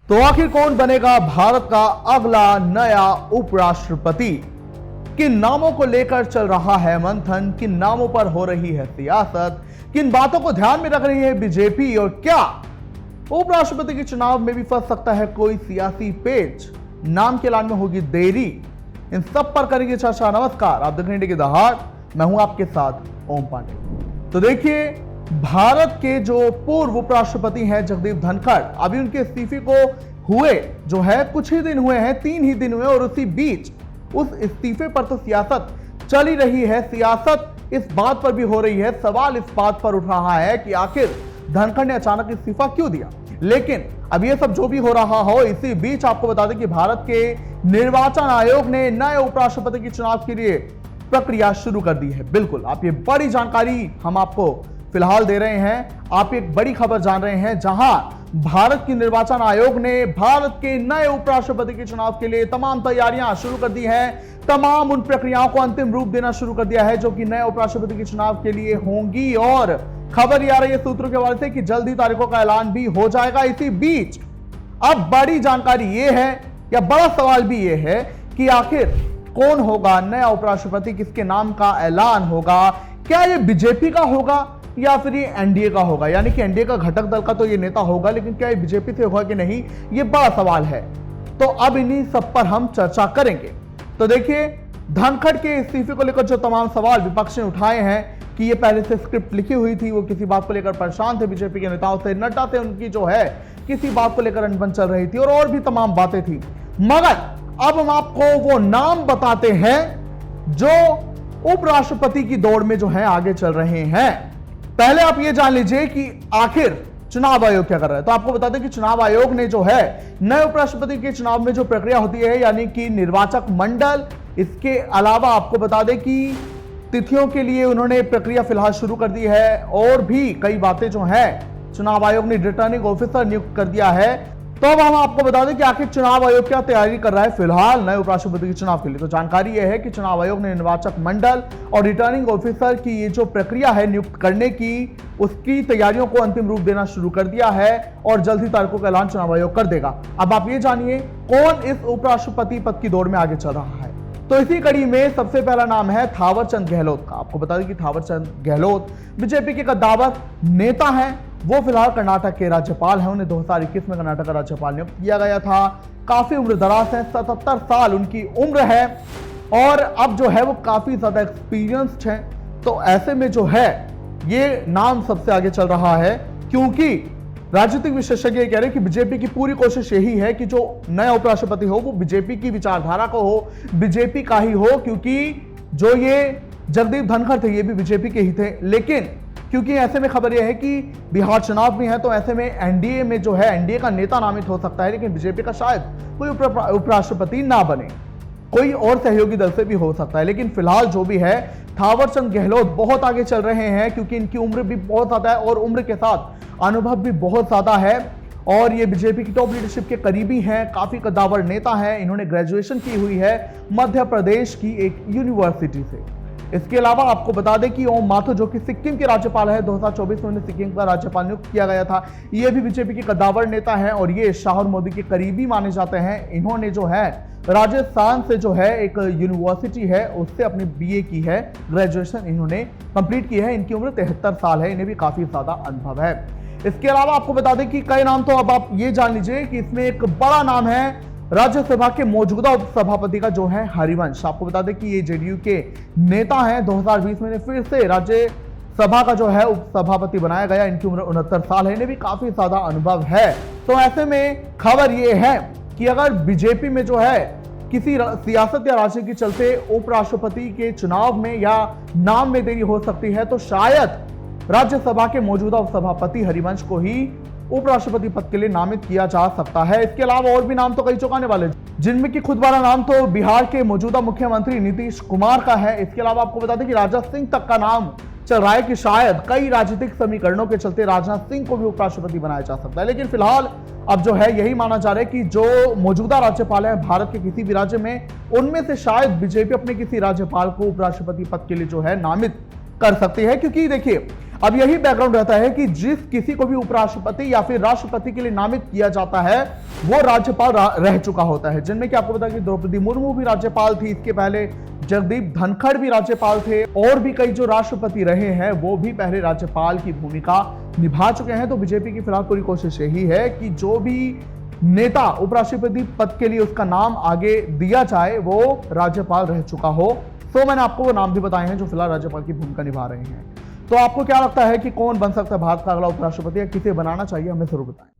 तो आखिर कौन बनेगा भारत का अगला नया उपराष्ट्रपति? किन नामों को लेकर चल रहा है मंथन, किन नामों पर हो रही है सियासत, किन बातों को ध्यान में रख रही है बीजेपी, और क्या उपराष्ट्रपति के चुनाव में भी फंस सकता है कोई सियासी पेच? नाम के ऐलान में होगी देरी, इन सब पर करेंगे चर्चा। नमस्कार, आप देख रहे हैं इंडिया की दहाड़, मैं हूं आपके साथ ओम पांडे। तो देखिए, भारत के जो पूर्व उपराष्ट्रपति हैं जगदीप धनखड़, अभी उनके इस्तीफे को हुए जो है कुछ ही दिन हुए हैं, 3 ही दिन हुए, और उसी बीच उस इस्तीफे पर तो सियासत चल ही रही है। सियासत इस बात पर भी हो रही है, सवाल इस बात पर उठ रहा है कि आखिर धनखड़ ने अचानक इस्तीफा क्यों दिया। लेकिन अब ये सब जो भी हो रहा हो, इसी बीच आपको बता दें कि भारत के निर्वाचन आयोग ने नए उपराष्ट्रपति के चुनाव के लिए प्रक्रिया शुरू कर दी है। बिल्कुल, आप ये बड़ी जानकारी हम आपको फिलहाल दे रहे हैं। आप एक बड़ी खबर जान रहे हैं, जहां भारत की निर्वाचन आयोग ने भारत के नए उपराष्ट्रपति के चुनाव के लिए तमाम तैयारियां शुरू कर दी हैं। तमाम उन प्रक्रियाओं को अंतिम रूप देना शुरू कर दिया है जो कि नए उपराष्ट्रपति के चुनाव के लिए होंगी। और खबर ये आ रही है सूत्रों के हवाले से कि जल्द ही तारीखों का ऐलान भी हो जाएगा। इसी बीच अब बड़ी जानकारी ये है, या बड़ा सवाल भी ये है कि आखिर कौन होगा नया उपराष्ट्रपति, किसके नाम का ऐलान होगा? क्या ये बीजेपी का होगा या फिर ये एनडीए का होगा? यानी कि एनडीए का घटक दल का तो ये नेता होगा, लेकिन क्या ये बीजेपी से होगा कि नहीं, ये बड़ा सवाल है। तो अब इन्हीं सब पर हम चर्चा करेंगे। तो देखिए, धनखड़ के इस्तीफे को लेकर जो तमाम सवाल विपक्ष ने उठाए हैं कि ये पहले से स्क्रिप्ट लिखी हुई थी, वो किसी बात को लेकर परेशान थे बीजेपी के नेताओं से, नड्डा से उनकी जो है किसी बात को लेकर अनबन चल रही थी, और भी तमाम बातें थी। मगर अब हम आपको वो नाम बताते हैं जो उपराष्ट्रपति की दौड़ में जो है आगे चल रहे हैं। पहले आप ये जान लीजिए कि आखिर चुनाव आयोग क्या कर रहा है। तो आपको बता दें कि चुनाव आयोग ने जो है नए उपराष्ट्रपति के चुनाव में जो प्रक्रिया होती है, यानी कि निर्वाचक मंडल, इसके अलावा आपको बता दें कि तिथियों के लिए उन्होंने प्रक्रिया फिलहाल शुरू कर दी है, और भी कई बातें जो है चुनाव आयोग ने रिटर्निंग ऑफिसर नियुक्त कर दिया है। तो अब हम आपको बता दें कि आखिर चुनाव आयोग क्या तैयारी कर रहा है फिलहाल नए उपराष्ट्रपति के चुनाव के लिए। तो जानकारी यह है कि चुनाव आयोग ने निर्वाचक मंडल और रिटर्निंग ऑफिसर की ये जो प्रक्रिया है नियुक्त करने की, उसकी तैयारियों को अंतिम रूप देना शुरू कर दिया है, और जल्द ही तारीखों का ऐलान चुनाव आयोग कर देगा। अब आप ये जानिए कौन इस उपराष्ट्रपति पद की दौड़ में आगे चल रहा है। तो इसी कड़ी में सबसे पहला नाम है थावरचंद गहलोत का। आपको बता दें कि थावरचंद गहलोत बीजेपी के कद्दावर नेता हैं। वो फिलहाल कर्नाटक के राज्यपाल हैं। उन्हें 2021 में कर्नाटक का राज्यपाल नियुक्त किया गया था। काफी उम्र दराज है, 77 साल उनकी उम्र है, और अब जो है वो काफी ज्यादा एक्सपीरियंस्ड है। तो ऐसे में जो है ये नाम सबसे आगे चल रहा है, क्योंकि राजनीतिक विशेषज्ञ कह रहे हैं कि बीजेपी की पूरी कोशिश यही है कि जो नया उपराष्ट्रपति हो वो बीजेपी की विचारधारा को हो, बीजेपी का ही हो, क्योंकि जो ये जगदीप धनखड़ थे ये भी बीजेपी के ही थे। लेकिन क्योंकि ऐसे में खबर यह है कि बिहार चुनाव भी है, तो ऐसे में एनडीए में जो है एनडीए का नेता नामित हो सकता है, लेकिन बीजेपी का शायद कोई उपराष्ट्रपति ना बने, कोई और सहयोगी दल से भी हो सकता है। लेकिन फिलहाल जो भी है, थावरचंद गहलोत बहुत आगे चल रहे हैं, क्योंकि इनकी उम्र भी बहुत ज्यादा है और उम्र के साथ अनुभव भी बहुत ज्यादा है, और ये बीजेपी की टॉप लीडरशिप के करीबी हैं, काफी कद्दावर नेता हैं। इन्होंने ग्रेजुएशन की हुई है मध्य प्रदेश की एक यूनिवर्सिटी से। इसके अलावा आपको बता दें कि ओम माथुर जो कि सिक्किम के राज्यपाल है, 2024 में उन्हें सिक्किम का राज्यपाल नियुक्त किया गया था। ये भी बीजेपी के कद्दावर नेता हैं, और ये शाह और मोदी के करीबी माने जाते हैं। इन्होंने जो है राजस्थान से जो है एक यूनिवर्सिटी है उससे अपनी बीए की है, ग्रेजुएशन इन्होंने कंप्लीट की है। इनकी उम्र 73 साल है, इन्हें भी काफी ज्यादा अनुभव है। इसके अलावा आपको बता दें कि कई नाम, तो अब आप ये जान लीजिए कि इसमें एक बड़ा नाम है राज्यसभा के मौजूदा उपसभापति का, जो है हरिवंश। आपको बता दें कि ये जेडीयू के नेता हैं। 2020 में फिर से राज्यसभा का जो है उपसभापति बनाया गया। इनकी उम्र 69 साल है, इन्हें भी काफी ज्यादा अनुभव है। तो ऐसे में खबर ये है कि अगर बीजेपी में जो है किसी सियासत या राजनीति के चलते उपराष्ट्रपति के चुनाव में या नाम में देरी हो सकती है, तो शायद राज्यसभा के मौजूदा उपसभापति हरिवंश को ही उपराष्ट्रपति पद के लिए नामित किया जा सकता है। इसके अलावा और भी नाम तो कई चौंकाने वाले, जिनमें कि खुद वाला नाम तो बिहार के मौजूदा मुख्यमंत्री नीतीश कुमार का है। इसके अलावा आपको बता दें कि राजनाथ सिंह तक का नाम चल रहा है कि शायद कई राजनीतिक समीकरणों के चलते राजनाथ सिंह को भी उपराष्ट्रपति बनाया जा सकता है। लेकिन फिलहाल अब जो है यही माना जा रहा है कि जो मौजूदा राज्यपाल है भारत के किसी भी राज्य में, उनमें से शायद बीजेपी अपने किसी राज्यपाल को उपराष्ट्रपति पद के लिए जो है नामित कर सकती है। क्योंकि देखिए अब यही बैकग्राउंड रहता है कि जिस किसी को भी उपराष्ट्रपति या फिर राष्ट्रपति के लिए नामित किया जाता है वो राज्यपाल रह चुका होता है, जिनमें कि आपको पता है कि द्रौपदी मुर्मू भी राज्यपाल थी, इसके पहले जगदीप धनखड़ भी राज्यपाल थे, और भी कई जो राष्ट्रपति रहे हैं वो भी पहले राज्यपाल की भूमिका निभा चुके हैं। तो बीजेपी की फिलहाल पूरी कोशिश यही है कि जो भी नेता उपराष्ट्रपति पद के लिए उसका नाम आगे दिया जाए वो राज्यपाल रह चुका हो। तो मैंने आपको वो नाम भी बताए हैं जो फिलहाल राज्यपाल की भूमिका निभा रहे हैं। तो आपको क्या लगता है कि कौन बन सकता है भारत का अगला उपराष्ट्रपति, या किसे बनाना चाहिए, हमें जरूर बताएं।